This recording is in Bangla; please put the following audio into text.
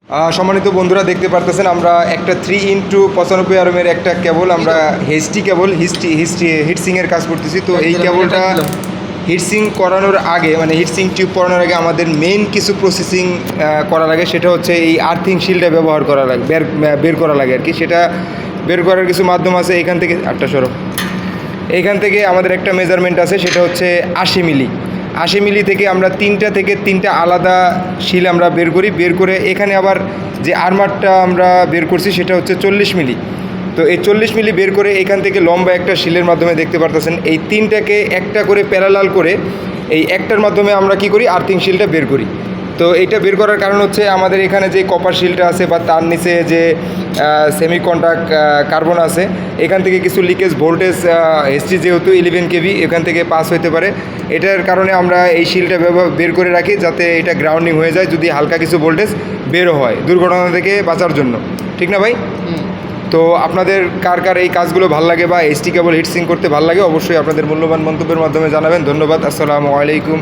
সম্মানিত বন্ধুরা, দেখতে পারতেছেন আমরা একটা 3x95 আরএমের একটা কেবল, আমরা হেস্টি কেবল হিটসিংয়ের কাজ করতেছি। তো এই কেবলটা হিটসিং করানোর আগে, মানে হিটসিং টিউব করানোর আগে আমাদের মেইন কিছু প্রসেসিং করা লাগে। সেটা হচ্ছে এই আর্থিং শিলটা ব্যবহার করা লাগে, বের করা লাগে আর কি। সেটা বের করার কিছু মাধ্যম আছে। এখান থেকে এইখান থেকে আমাদের একটা মেজারমেন্ট আছে, সেটা হচ্ছে 80 মিলি। 80 মিলি থেকে আমরা তিনটা আলাদা শিল আমরা বের করে এখানে আবার যে আর্মারটা আমরা বের করছি সেটা হচ্ছে 40 মিলি। তো এই 40 মিলি বের করে এখান থেকে লম্বা একটা শিলের মাধ্যমে দেখতে পারতেছেন এই তিনটাকে একটা করে প্যারালাল করে এই একটার মাধ্যমে আমরা কি করি, আর্থিং শিলটা বের করি। তো এইটা বের করার কারণ হচ্ছে আমাদের এখানে যে কপার শিলটা আছে বা তার নিচে যে সেমি কন্ডাক্ট কার্বন আছে, এখান থেকে কিছু লিকেজ ভোল্টেজ এসটি যেহেতু 11 কেভি এখান থেকে পাস হতে পারে। এটার কারণে আমরা এই শিলটা বের করে রাখি যাতে এটা গ্রাউন্ডিং হয়ে যায়, যদি হালকা কিছু ভোল্টেজ বেরও হয়, দুর্ঘটনা থেকে বাঁচার জন্য। ঠিক না ভাই? তো আপনাদের কার এই কাজগুলো ভালো লাগে বা এসটি কেবল হিটসিং করতে ভালো লাগে, অবশ্যই আপনাদের মূল্যবান মন্তব্যের মাধ্যমে জানাবেন। ধন্যবাদ। আসসালামু আলাইকুম।